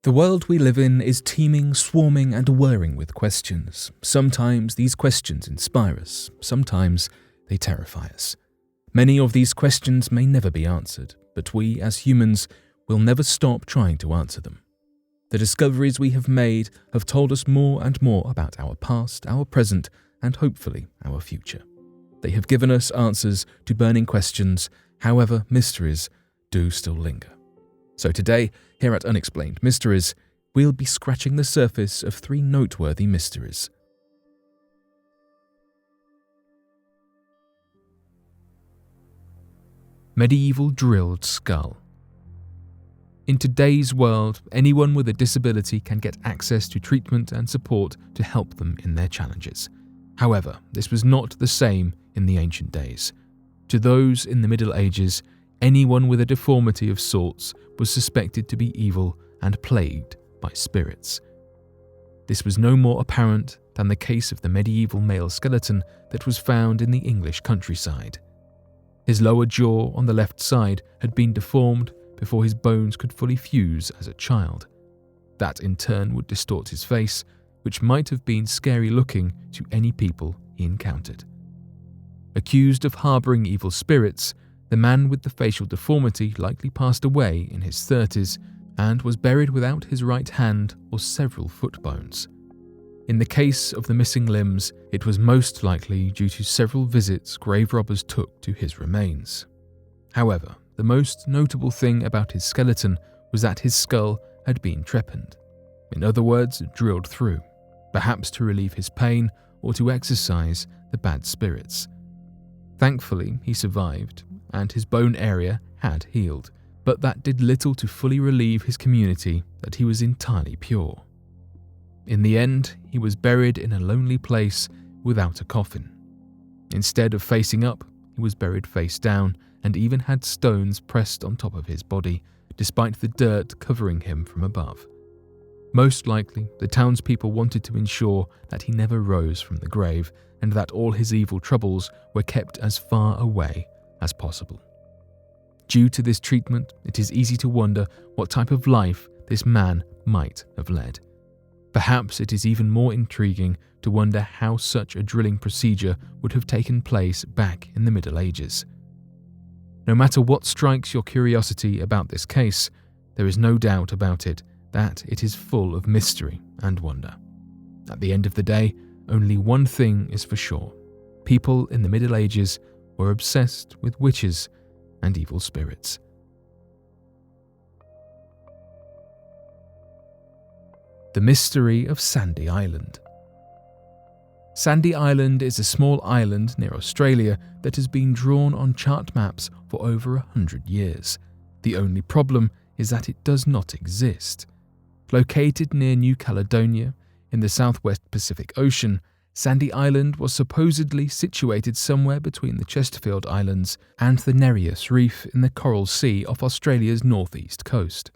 The world we live in is teeming, swarming, and whirring with questions. Sometimes these questions inspire us, sometimes they terrify us. Many of these questions may never be answered, but we, as humans, will never stop trying to answer them. The discoveries we have made have told us more and more about our past, our present, and hopefully our future. They have given us answers to burning questions, however, mysteries do still linger. So today, here at Unexplained Mysteries, we'll be scratching the surface of 3 noteworthy mysteries. Medieval drilled skull. In today's world, anyone with a disability can get access to treatment and support to help them in their challenges. However, this was not the same in the ancient days. To those in the Middle Ages, anyone with a deformity of sorts was suspected to be evil and plagued by spirits. This was no more apparent than the case of the medieval male skeleton that was found in the English countryside. His lower jaw on the left side had been deformed before his bones could fully fuse as a child. That in turn would distort his face, which might have been scary looking to any people he encountered. Accused of harbouring evil spirits, the man with the facial deformity likely passed away in his 30s and was buried without his right hand or several foot bones. In the case of the missing limbs, it was most likely due to several visits grave robbers took to his remains. However, the most notable thing about his skeleton was that his skull had been trepaned. In other words, drilled through, perhaps to relieve his pain or to exorcise the bad spirits. Thankfully, he survived, and his bone area had healed, but that did little to fully relieve his community that he was entirely pure. In the end, he was buried in a lonely place without a coffin. Instead of facing up, he was buried face down and even had stones pressed on top of his body, despite the dirt covering him from above. Most likely, the townspeople wanted to ensure that he never rose from the grave and that all his evil troubles were kept as far away as possible. Due to this treatment, it is easy to wonder what type of life this man might have led. Perhaps it is even more intriguing to wonder how such a drilling procedure would have taken place back in the Middle Ages. No matter what strikes your curiosity about this case, there is no doubt about it that it is full of mystery and wonder. At the end of the day, only one thing is for sure. People in the Middle Ages were obsessed with witches and evil spirits. The mystery of Sandy Island. Sandy Island is a small island near Australia that has been drawn on chart maps for over 100 years. The only problem is that it does not exist. Located near New Caledonia in the southwest Pacific Ocean, Sandy Island was supposedly situated somewhere between the Chesterfield Islands and the Nereus Reef in the Coral Sea off Australia's northeast coast.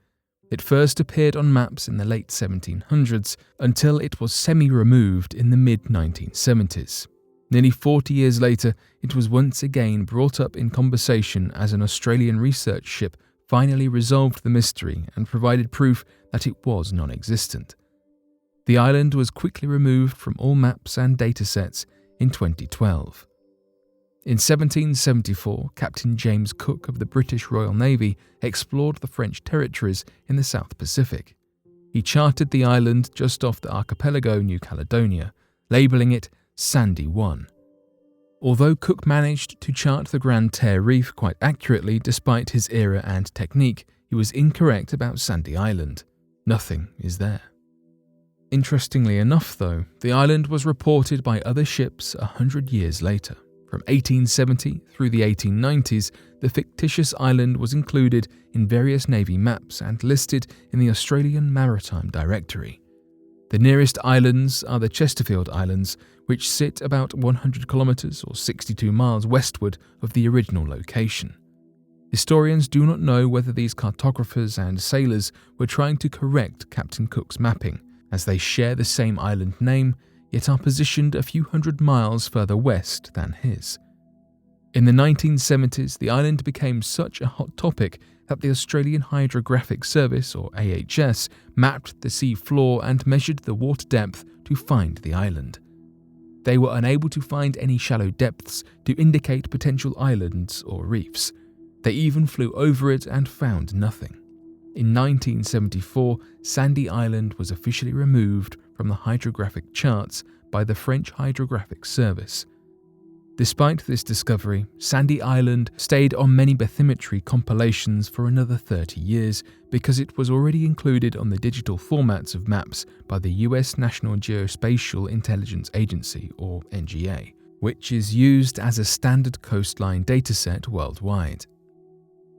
It first appeared on maps in the late 1700s until it was semi-removed in the mid-1970s. Nearly 40 years later, it was once again brought up in conversation as an Australian research ship finally resolved the mystery and provided proof that it was non-existent. The island was quickly removed from all maps and datasets in 2012. In 1774, Captain James Cook of the British Royal Navy explored the French territories in the South Pacific. He charted the island just off the archipelago New Caledonia, labelling it Sandy 1. Although Cook managed to chart the Grand Terre Reef quite accurately despite his era and technique, he was incorrect about Sandy Island. Nothing is there. Interestingly enough, though, the island was reported by other ships 100 years later. From 1870 through the 1890s, the fictitious island was included in various Navy maps and listed in the Australian Maritime Directory. The nearest islands are the Chesterfield Islands, which sit about 100 kilometres or 62 miles westward of the original location. Historians do not know whether these cartographers and sailors were trying to correct Captain Cook's mapping, as they share the same island name, yet are positioned a few hundred miles further west than his. In the 1970s, the island became such a hot topic that the Australian Hydrographic Service, or AHS, mapped the sea floor and measured the water depth to find the island. They were unable to find any shallow depths to indicate potential islands or reefs. They even flew over it and found nothing. In 1974, Sandy Island was officially removed from the hydrographic charts by the French Hydrographic Service. Despite this discovery, Sandy Island stayed on many bathymetry compilations for another 30 years because it was already included on the digital formats of maps by the US National Geospatial Intelligence Agency, or NGA, which is used as a standard coastline dataset worldwide.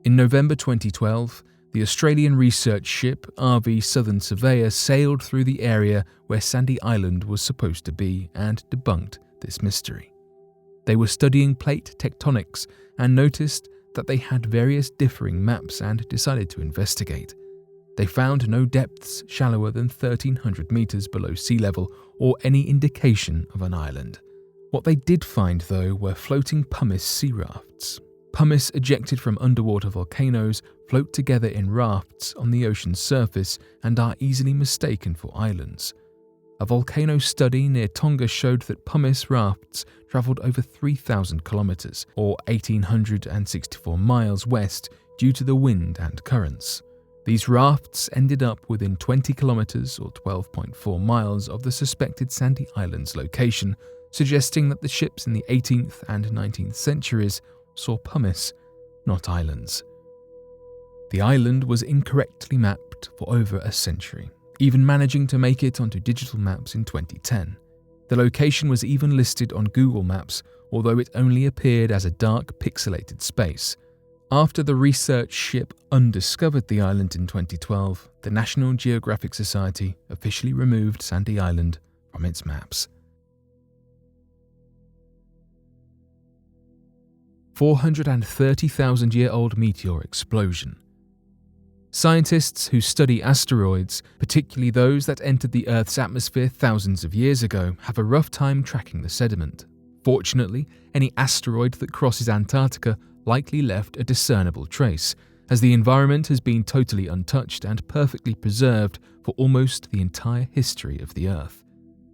In November 2012, the Australian research ship RV Southern Surveyor sailed through the area where Sandy Island was supposed to be and debunked this mystery. They were studying plate tectonics and noticed that they had various differing maps and decided to investigate. They found no depths shallower than 1,300 meters below sea level or any indication of an island. What they did find, though, were floating pumice sea rafts. Pumice ejected from underwater volcanoes float together in rafts on the ocean's surface and are easily mistaken for islands. A volcano study near Tonga showed that pumice rafts travelled over 3,000 kilometres, or 1,864 miles west due to the wind and currents. These rafts ended up within 20 kilometres, or 12.4 miles, of the suspected Sandy Island's location, suggesting that the ships in the 18th and 19th centuries saw pumice, not islands. The island was incorrectly mapped for over a century, even managing to make it onto digital maps in 2010. The location was even listed on Google Maps, although it only appeared as a dark, pixelated space. After the research ship undiscovered the island in 2012, the National Geographic Society officially removed Sandy Island from its maps. 430,000-year-old meteor explosion. Scientists who study asteroids, particularly those that entered the Earth's atmosphere thousands of years ago, have a rough time tracking the sediment. Fortunately, any asteroid that crosses Antarctica likely left a discernible trace, as the environment has been totally untouched and perfectly preserved for almost the entire history of the Earth.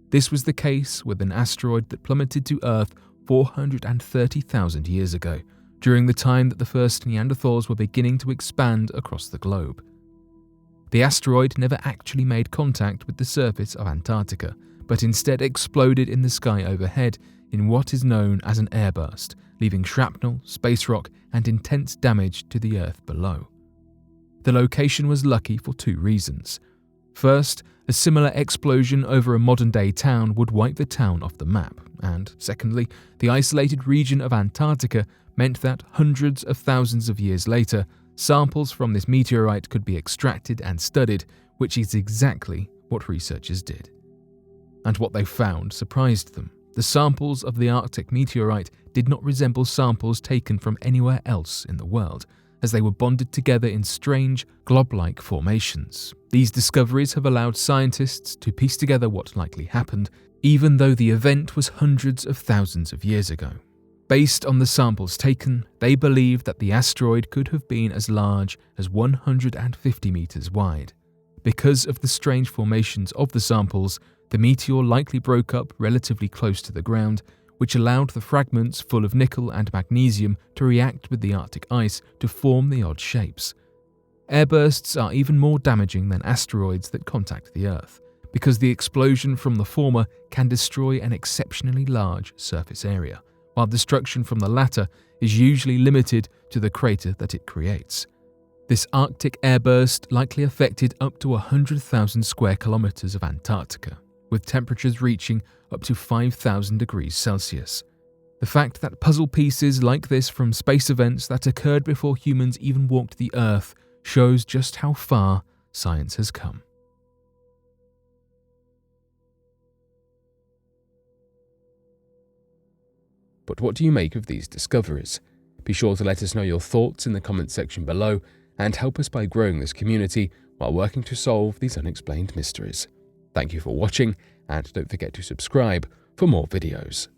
This was the case with an asteroid that plummeted to Earth 430,000 years ago, during the time that the first Neanderthals were beginning to expand across the globe. The asteroid never actually made contact with the surface of Antarctica, but instead exploded in the sky overhead in what is known as an airburst, leaving shrapnel, space rock, and intense damage to the Earth below. The location was lucky for two reasons. First, a similar explosion over a modern-day town would wipe the town off the map, and secondly, the isolated region of Antarctica meant that hundreds of thousands of years later, samples from this meteorite could be extracted and studied, which is exactly what researchers did. And what they found surprised them. The samples of the Arctic meteorite did not resemble samples taken from anywhere else in the world, as they were bonded together in strange, glob-like formations. These discoveries have allowed scientists to piece together what likely happened, even though the event was hundreds of thousands of years ago. Based on the samples taken, they believe that the asteroid could have been as large as 150 meters wide. Because of the strange formations of the samples, the meteor likely broke up relatively close to the ground, which allowed the fragments full of nickel and magnesium to react with the Arctic ice to form the odd shapes. Airbursts are even more damaging than asteroids that contact the Earth, because the explosion from the former can destroy an exceptionally large surface area, while destruction from the latter is usually limited to the crater that it creates. This Arctic airburst likely affected up to 100,000 square kilometers of Antarctica, with temperatures reaching up to 5,000 degrees Celsius. The fact that puzzle pieces like this from space events that occurred before humans even walked the Earth shows just how far science has come. But what do you make of these discoveries? Be sure to let us know your thoughts in the comments section below and help us by growing this community while working to solve these unexplained mysteries. Thank you for watching, and don't forget to subscribe for more videos.